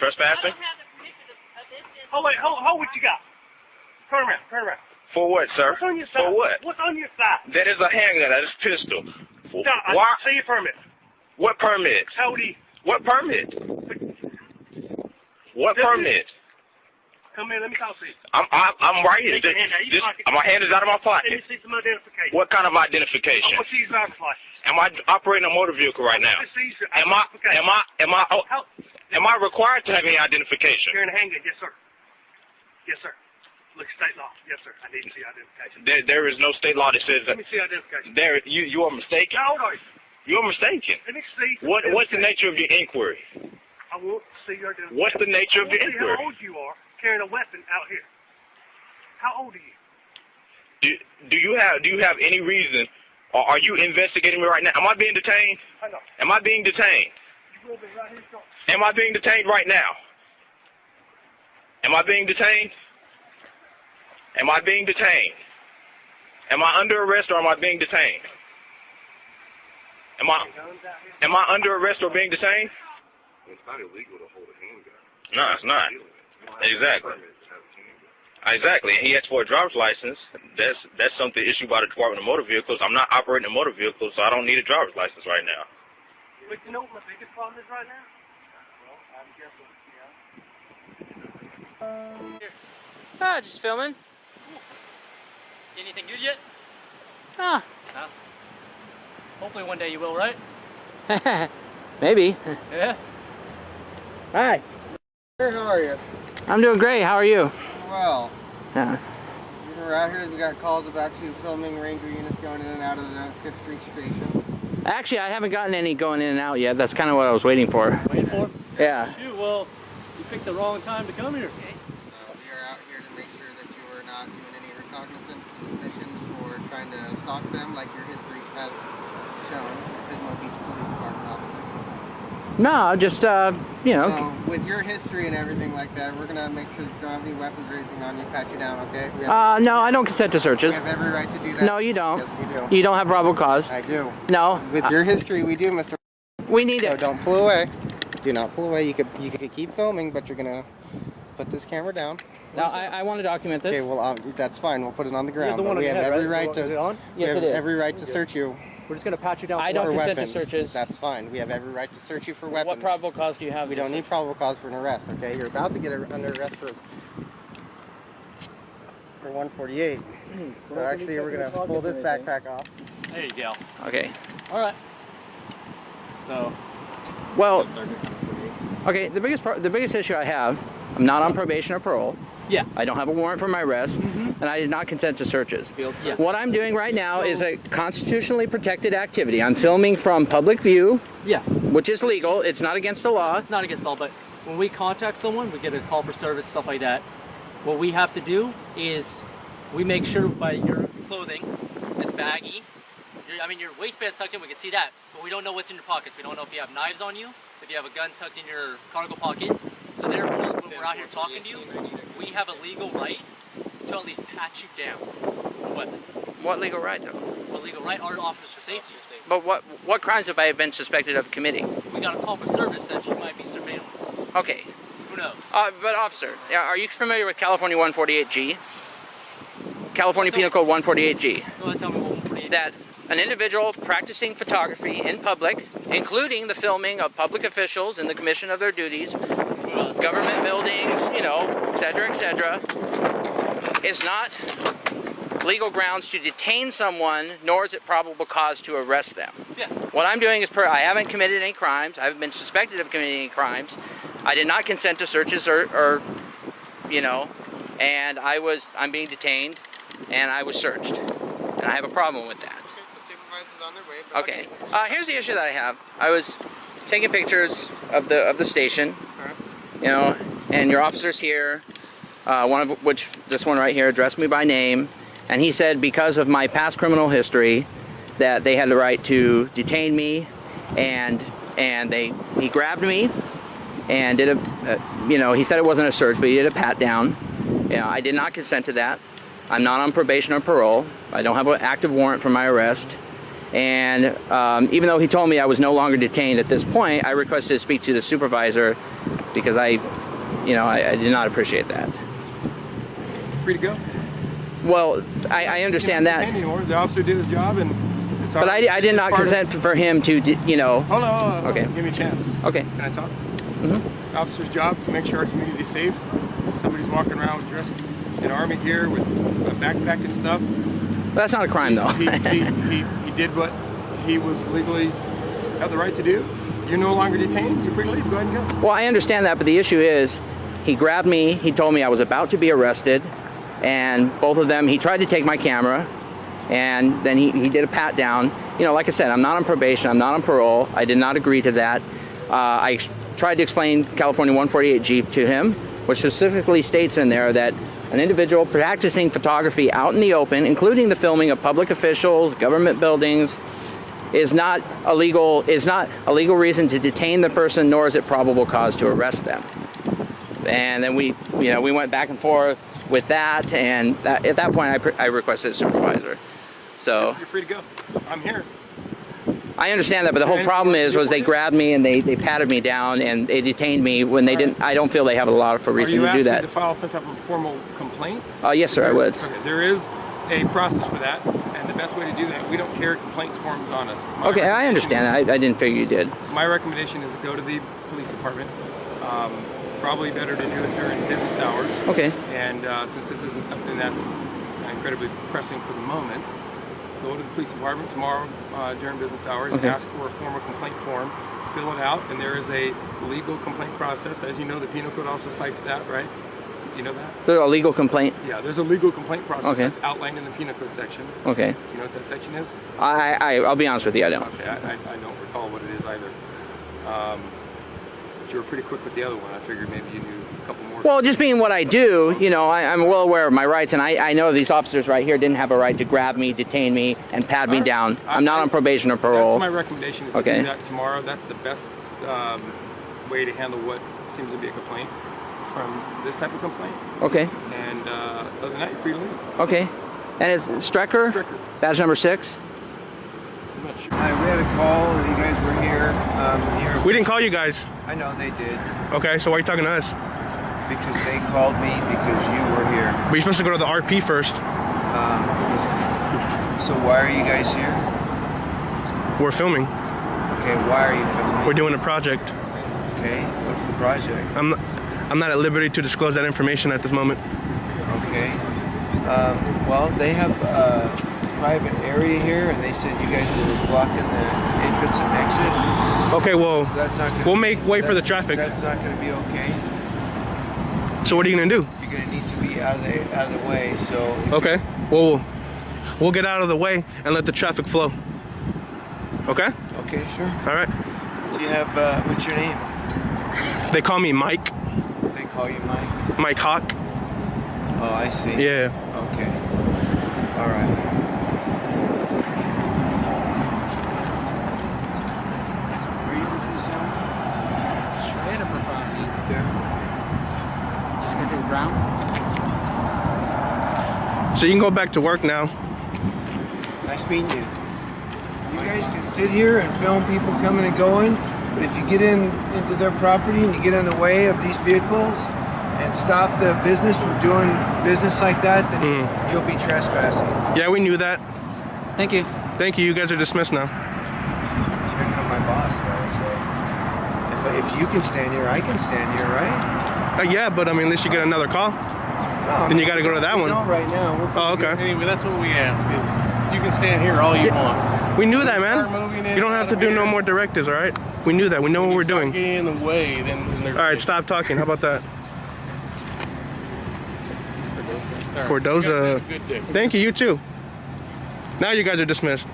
Trespassing? Oh wait, hold what you got. Turn around. For what, sir? What's on your side? For what? What's on your side? That is a handgun. That is a pistol. No, Why? I see your permit. What permit? How old are you? What permit? What permit? Come here, let me talk to you. I'm right here. Take your hand out. My hand is out of my Let me pocket. see some identification. What kind of identification? What's your driver's license? Am I operating a motor vehicle right now? Let me see your Am I required to have any identification? You're in a handgun, yes sir. Yes sir. Look, state law. Yes sir. I need to see identification. There is no state law that says that. Let me see identification. You are mistaken. How old are you? You are mistaken. Let me see. What's the nature of your inquiry? I want to see your identification. What's the nature of your I want to see inquiry? how old you are carrying a weapon out here. How old are you? Do you have any reason, or are you investigating me right now? Am I being detained? I know. Am I being detained? You will be right here. Am I being detained right now? Am I being detained? Am I being detained? Am I under arrest or am I being detained? Am I under arrest or being detained? It's not illegal to hold a handgun. No, it's not. Exactly. Exactly. And he asked for a driver's license. That's something issued by the Department of Motor Vehicles. I'm not operating a motor vehicle, so I don't need a driver's license right now. But you know what my biggest problem is right now? Well, I'm guessing, Just filming. Get anything good yet? Ah. No. Hopefully one day you will, right? Maybe. Yeah. Hi. How are you? I'm doing great. How are you? Well. Yeah. We're out here. We got calls about you filming ranger units going in and out of the 5th Street station. Actually, I haven't gotten any going in and out yet. That's kind of what I was waiting for. Waiting for? Yeah. Shoot, well, you picked the wrong time to come here. We are out here to make sure that you are not doing any reconnaissance missions or trying to stalk them like your history has shown, Pismo Beach Police Department officers. No, just, you know. So, with your history and everything like that, we're going to make sure that you don't have any weapons or anything on you, pat you down, okay? No, I don't consent to searches. We have every right to do that. No, you don't. Yes, we do. You don't have probable cause. I do. No. With your history, we do, Mr. We need So it. don't pull away. Do not pull away. You could keep filming, but you're gonna put this camera down. No, I want to document this. Okay, well that's fine. We'll put it on the ground. the one But we on have your head, every right? right Is it to. on? We Yes, have it is. every right to search you We're just going to pat you down I for don't for consent weapons. to searches. That's fine. We have every right to search you for weapons. What probable cause do you have? We don't need probable cause for an arrest. Okay, you're about to get under arrest for 148. So actually, we're gonna pull this backpack off. There you go. Okay. All right. So, Well, okay. The biggest issue I have, I'm not on probation or parole. yeah. I don't have a warrant for my arrest, and I did not consent to searches. Yeah. What I'm doing right now is a constitutionally protected activity. I'm filming from public view, Yeah. which is legal. It's not against the law. It's not against law, but when we contact someone, we get a call for service, stuff like that. What we have to do is we make sure by your clothing, it's baggy. Your waistband's tucked in, we can see that, but we don't know what's in your pockets. We don't know if you have knives on you, if you have a gun tucked in your cargo pocket. So therefore, when we're out here talking to you, we have a legal right to at least pat you down for weapons. What legal right, though? What legal right? Our officer safety. But what crimes have I been suspected of committing? We got a call for service that you might be surveilling. Okay. Who knows? But officer, are you familiar with California 148G? California Penal Code 148G. Go ahead, tell me what 148 That is. an individual practicing photography in public, including the filming of public officials in the commission of their duties, government buildings, you know, etc., is not legal grounds to detain someone, nor is it probable cause to arrest them. Yeah. What I'm doing is I haven't committed any crimes. I haven't been suspected of committing any crimes. I did not consent to searches or you know, and I'm being detained, and I was searched, and I have a problem with that. The supervisor's on their way. But Okay. Here's the issue that I have. I was taking pictures of the station, you know, and your officer's here. One of which, this one right here, addressed me by name, and he said because of my past criminal history, that they had the right to detain me, and he grabbed me, and did you know, he said it wasn't a search, but he did a pat down. You know, I did not consent to that. I'm not on probation or parole. I don't have an active warrant for my arrest. And even though he told me I was no longer detained at this point, I requested to speak to the supervisor because I did not appreciate that. Free to go. Well, I understand that. Anymore. The officer did his job, and it's But I did not consent for him to, Hold on. Okay. Give me a chance. Okay. Can I talk? Mm-hmm. The officer's job to make sure our community is safe. Somebody's walking around dressed in army gear with a backpack and stuff. That's not a crime, though. He did what he was legally had the right to do. You're no longer detained. You're free to leave. Go ahead and go. Well, I understand that, but the issue is, he grabbed me. He told me I was about to be arrested, and both of them. He tried to take my camera, and then he did a pat down. Like I said, I'm not on probation. I'm not on parole. I did not agree to that. I tried to explain California 148G to him, which specifically states in there that an individual practicing photography out in the open, including the filming of public officials, government buildings, is not a legal reason to detain the person, nor is it probable cause to arrest them. And then we went back and forth with that, and at that point I requested a supervisor. So you're free to go. I'm here. I understand that, but the whole problem was they grabbed me and they patted me down and they detained me when they didn't. I don't feel they have a lot of reason to do that. Are you asking to file some type of formal complaint? Yes, sir, I would. Okay, there is a process for that, and the best way to do that, we don't carry complaint forms on us. Okay, I understand that. I didn't figure you did. My recommendation is to go to the police department. Probably better to do it during business hours. Okay. And since this isn't something that's incredibly pressing for the moment, go to the police department tomorrow during business hours and ask for a formal complaint form, fill it out, and there is a legal complaint process. As you know, the Penal Code also cites that, right? Do you know that? There's a legal complaint? Yeah, there's a legal complaint process that's outlined in the Penal Code section. Okay. Do you know what that section is? I'll be honest with you, I don't. Okay, I don't recall what it is either. But you were pretty quick with the other one. I figured maybe you knew a couple more. Well, just being what I do, I'm well aware of my rights, and I know these officers right here didn't have a right to grab me, detain me, and pat me down. I'm not on probation or parole. That's my recommendation, is to do that tomorrow. That's the best way to handle what seems to be a complaint from this type of complaint. Okay. And other than that, you're free to leave. Okay. And it's Strecker? Strecker. Badge number 6? Hi, we had a call and you guys were here. We didn't call you guys. I know they did. Okay, so why are you talking to us? Because they called me because you were here. But you're supposed to go to the RP first. So why are you guys here? We're filming. Okay, why are you filming? We're doing a project. Okay, what's the project? I'm not at liberty to disclose that information at this moment. Okay. Well, they have a private area here, and they said you guys were blocking the entrance and exit. Okay, well, so that's not gonna we'll make way for the traffic. That's not going to be okay. So what are you going to do? You're going to need to be out of the way. So. Okay. Well, we'll get out of the way and let the traffic flow. Okay? Okay, sure. All right. Do you have what's your name? They call me Mike. They call you Mike? Mike Hawk. Oh, I see. Yeah. Okay. All right. Where are you with this on? Straight up in front of me. There. Just gonna take brown. So you can go back to work now. Nice meeting you. You guys can sit here and film people coming and going, but if you get into their property and you get in the way of these vehicles and stop the business from doing business like that, then you'll be trespassing. Yeah, we knew that. Thank you. Thank you. You guys are dismissed now. You're not my boss, though, so if you can stand here, I can stand here, right? Yeah, but I mean, at least you get another call. No, Then you got to go to that one. No, right now. Oh, okay. Anyway, that's what we ask, is you can stand here all you want. We knew that, man. Start moving in You don't have to do no more directives, all right? We knew that. We know what we're doing. Getting in the way, then there's... All right, stop talking. How about that? All right. Cordoza. Have a good day. Thank you. You too. Now you guys are dismissed.